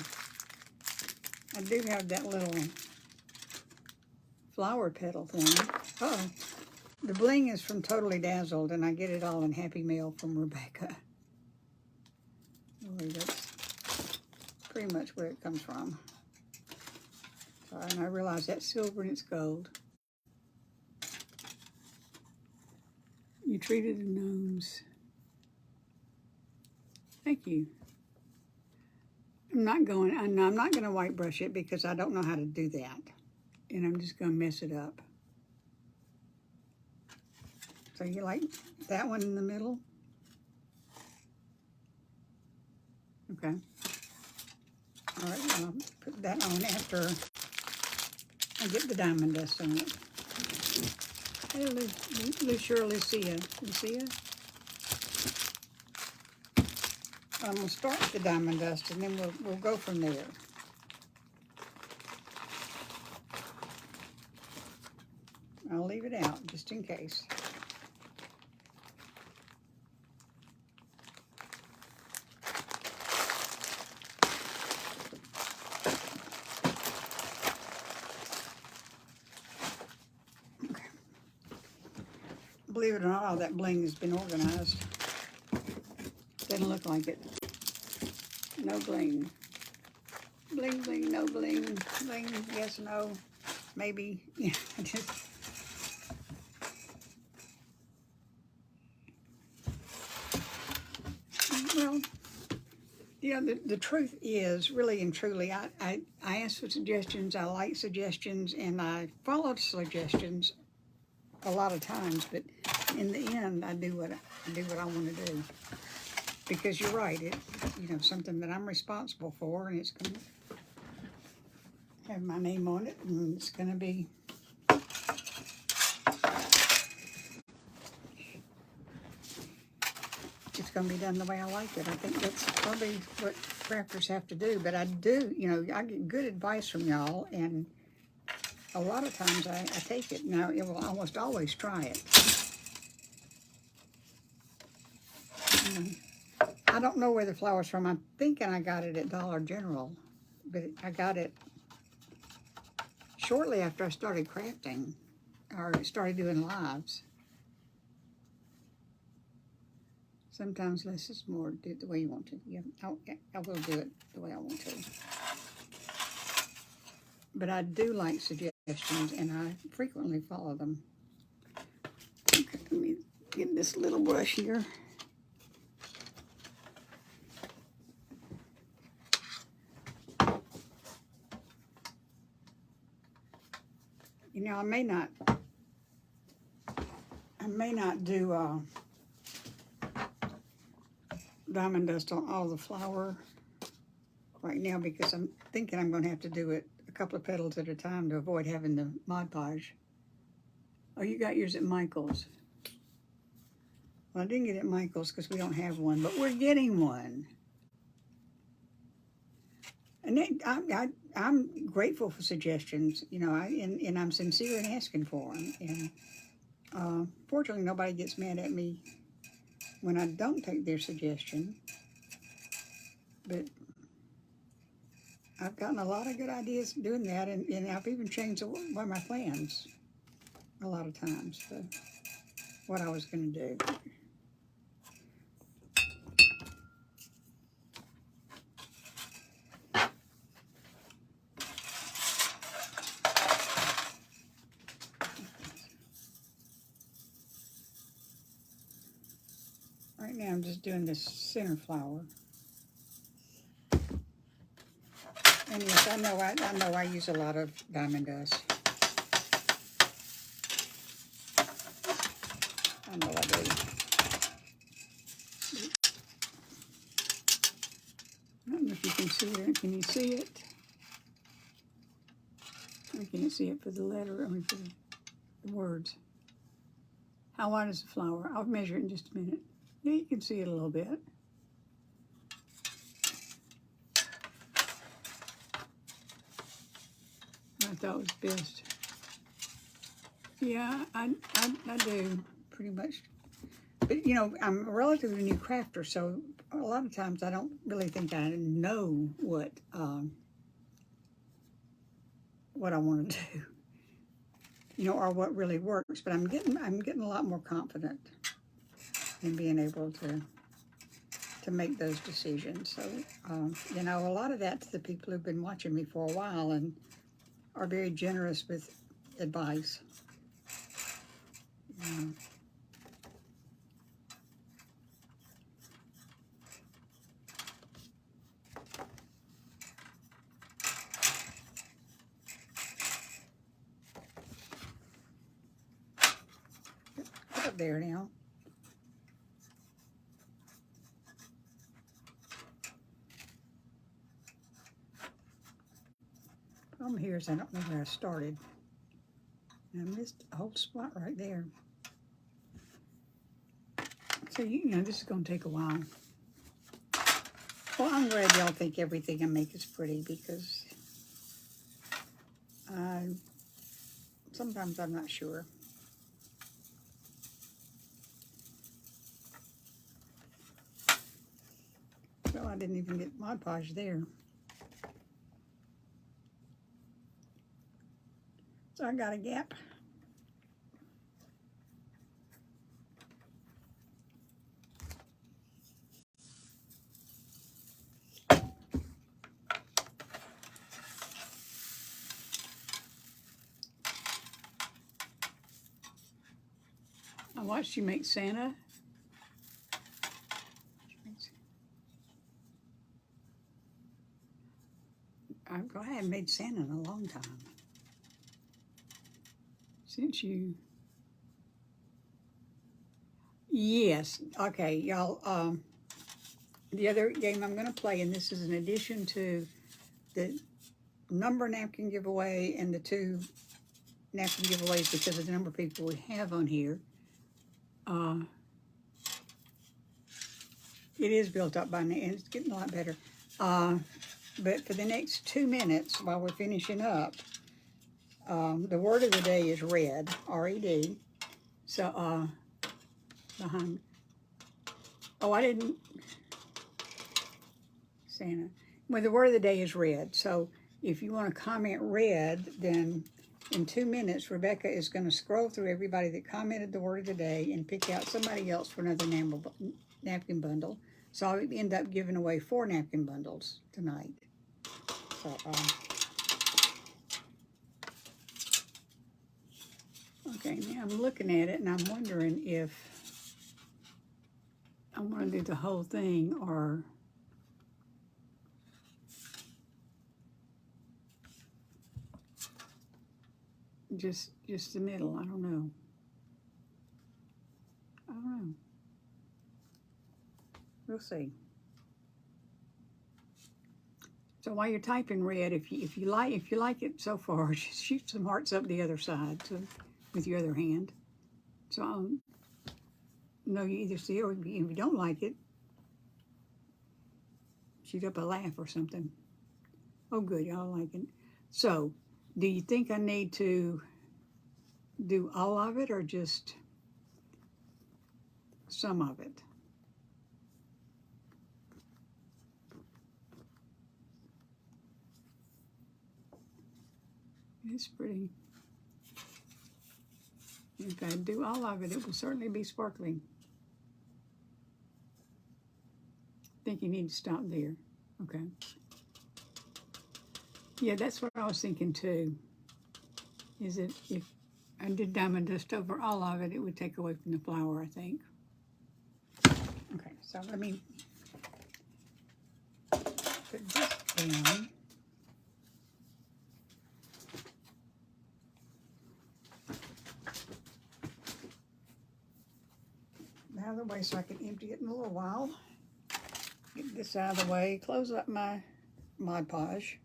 I do have that little flower petal thing. Oh, the bling is from Totally Dazzled, and I get it all in Happy Mail from Rebecca. Really, that's pretty much where it comes from. So, and I realize that's silver and it's gold. You treated the gnomes. Thank you. I'm not going to white brush it because I don't know how to do that. And I'm just going to mess it up. So you like that one in the middle? Okay. All right, I'll put that on after I get the diamond dust on it. Hey, Lucia. I'm going to start with the diamond dust and then we'll go from there. I'll leave it out just in case. Okay. Believe it or not, all that bling has been organized. Doesn't look like it. No bling. Bling, bling, no bling. Bling, yes, no, maybe. Yeah, just... Well, you know, the truth is, really and truly, I ask for suggestions, I like suggestions, and I follow suggestions a lot of times, but in the end, I do what I want to do. Because you're right, something that I'm responsible for, and it's going to have my name on it, and it's going to be going to be done the way I like it. I think that's probably what crafters have to do. But I do, you know, I get good advice from y'all, and a lot of times I take it. Now, it will almost always try it. I don't know where the flower's from. I'm thinking I got it at Dollar General, but I got it shortly after I started crafting, or started doing lives. Sometimes less is more. Do it the way you want to. Yeah, I will do it the way I want to. But I do like suggestions, and I frequently follow them. Okay, let me get this little brush here. You know, I may not do diamond dust on all the flower right now, because I'm thinking I'm going to have to do it a couple of petals at a time to avoid having the Mod Podge. Oh, you got yours at Michael's. Well, I didn't get it at Michael's because we don't have one, but we're getting one. And I'm grateful for suggestions, you know, and I'm sincere in asking for them. And fortunately, nobody gets mad at me when I don't take their suggestion. But I've gotten a lot of good ideas doing that, and I've even changed one of my plans a lot of times for what I was going to do. Right now I'm just doing this center flower. And yes, I know I use a lot of diamond dust. I know I do. I don't know if you can see it. Can you see it? I can't see it for the letter, I mean for the words. How wide is the flower? I'll measure it in just a minute. Yeah, you can see it a little bit. I thought it was best. Yeah, I do pretty much. But you know, I'm a relatively new crafter, so a lot of times I don't really think I know what I want to do, you know, or what really works. But I'm getting a lot more confident in being able to make those decisions. So you know, a lot of that to the people who've been watching me for a while and are very generous with advice. Put up there now. Problem here is I don't know where I started. And I missed a whole spot right there. So, you know, this is going to take a while. Well, I'm glad y'all think everything I make is pretty, because sometimes I'm not sure. Well, I didn't even get Mod Podge there. So I got a gap. I watched you make Santa. I haven't made Santa in a long time. Since you... Yes. Okay, y'all. The other game I'm going to play, and this is in addition to the number napkin giveaway and the 2 napkin giveaways because of the number of people we have on here. It is built up by now, and it's getting a lot better. But for the next 2 minutes, while we're finishing up, the word of the day is red, R-E-D. So, behind. Oh, I didn't. Santa. Well, the word of the day is red. So, if you want to comment red, then in 2 minutes, Rebecca is going to scroll through everybody that commented the word of the day and pick out somebody else for another napkin bundle. So I'll end up giving away 4 napkin bundles tonight. So, okay, now I'm looking at it and I'm wondering if I want to do the whole thing or just the middle. I don't know. We'll see. So while you're typing red, if you like it so far, just shoot some hearts up the other side with your other hand. So I'll know you either see it or if you don't like it, shoot up a laugh or something. Oh, good, y'all like it. So, do you think I need to do all of it or just some of it? It's pretty. If I do all of it, it will certainly be sparkling. I think you need to stop there. Okay. Yeah, that's what I was thinking too. Is it if I did diamond dust over all of it, it would take away from the flower, I think. Okay, so let me put this down. Out of the way so I can empty it in a little while. Get this out of the way, close up my Mod Podge.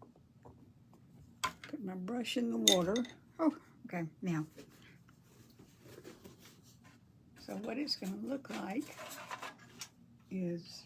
Put my brush in the water. Oh, okay, now. So what it's going to look like is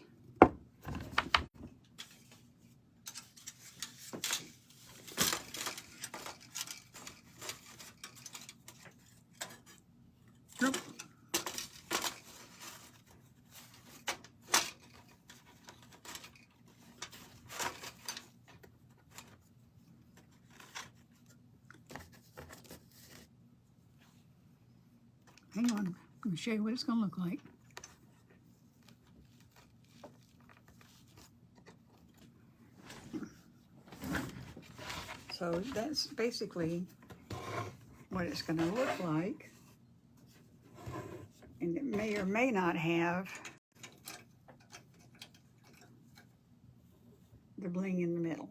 hang on, I'm going to show you what it's going to look like. So that's basically what it's going to look like. And it may or may not have the bling in the middle.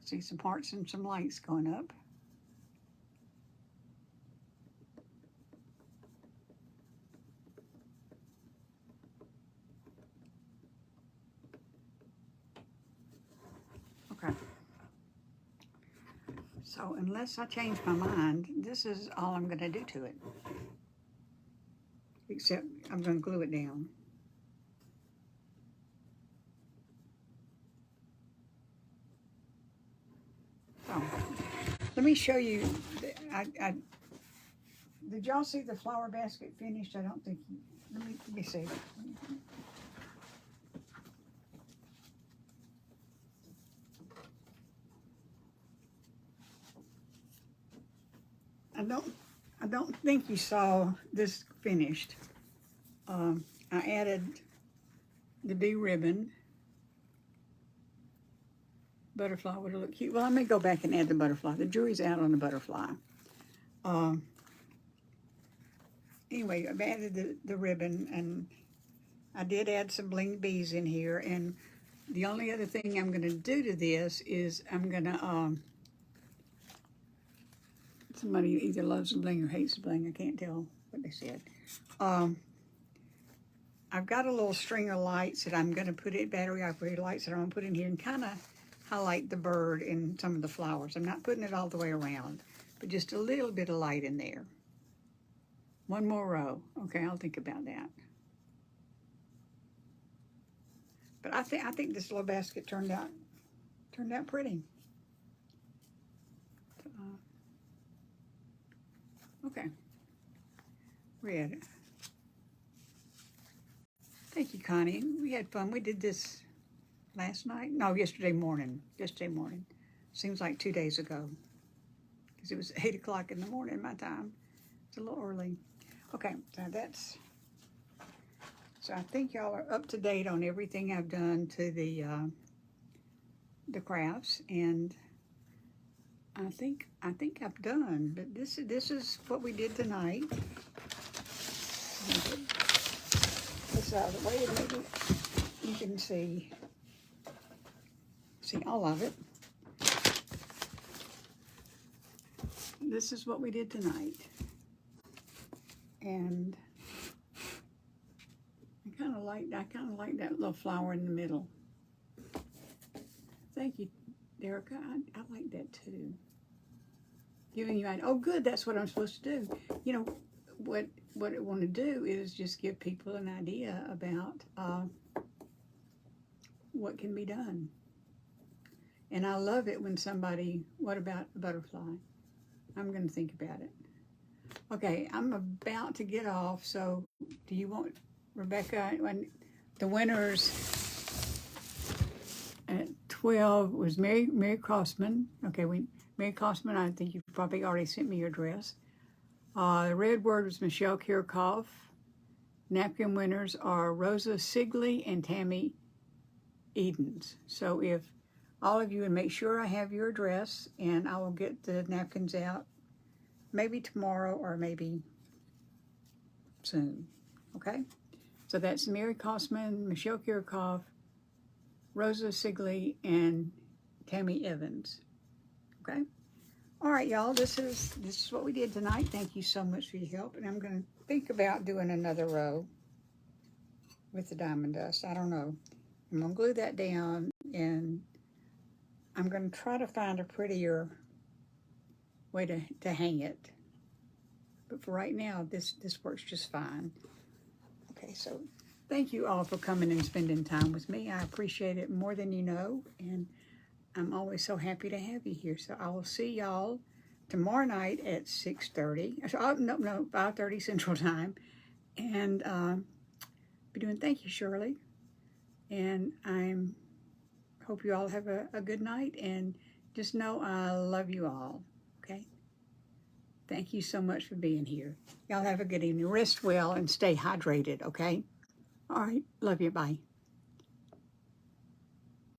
See some hearts and some lights going up. Okay. So unless I change my mind, this is all I'm going to do to it. Except I'm going to glue it down. So let me show you. Did y'all see the flower basket finished? I don't think. Let me see. I don't think you saw this finished. I added the bee ribbon. Butterfly would look cute. Well, I may go back and add the butterfly. The jury's out on the butterfly. Anyway, I've added the ribbon, and I did add some bling bees in here. And the only other thing I'm going to do to this is I'm going to, somebody either loves the bling or hates the bling. I can't tell what they said. I've got a little string of lights that I'm going to put in, battery operated lights that I'm going to put in here and kind of highlight the bird and some of the flowers. I'm not putting it all the way around, but just a little bit of light in there. One more row. Okay, I'll think about that. But I think this little basket turned out pretty. Okay, red. Thank you, Connie. We had fun. We did this last night. No, yesterday morning. Yesterday morning. Seems like 2 days ago. Because it was 8 o'clock in the morning my time. It's a little early. Okay, so I think y'all are up to date on everything I've done to the crafts, and I think I've done. But this is what we did tonight. This out of the way, and maybe you can see all of it. This is what we did tonight, and I kind of like that little flower in the middle. Thank you, Derica. I like that too. Giving you oh good, that's what I'm supposed to do. You know what I want to do is just give people an idea about what can be done. And I love it when somebody, what about a butterfly? I'm going to think about it. Okay, I'm about to get off, so do you want, Rebecca, when the winners at 12 was Mary Crossman. Okay, Mary Crossman, I think you probably already sent me your address. The red word was Michelle Kirchhoff. Napkin winners are Rosa Sigley and Tammy Edens. So if all of you would make sure I have your address, and I will get the napkins out maybe tomorrow or maybe soon. Okay? So that's Mary Kosman, Michelle Kirchhoff, Rosa Sigley, and Tammy Evans. Okay? All right, y'all, this is what we did tonight. Thank you so much for your help. And I'm going to think about doing another row with the diamond dust. I don't know. I'm going to glue that down, and I'm going to try to find a prettier way to hang it. But for right now, this works just fine. Okay, so thank you all for coming and spending time with me. I appreciate it more than you know, and I'm always so happy to have you here. So I will see y'all tomorrow night at 6:30. No, 5:30 Central Time. And be doing, thank you, Shirley. And hope you all have a good night, and just know I love you all, okay? Thank you so much for being here. Y'all have a good evening. Rest well and stay hydrated, okay? All right, love you, bye.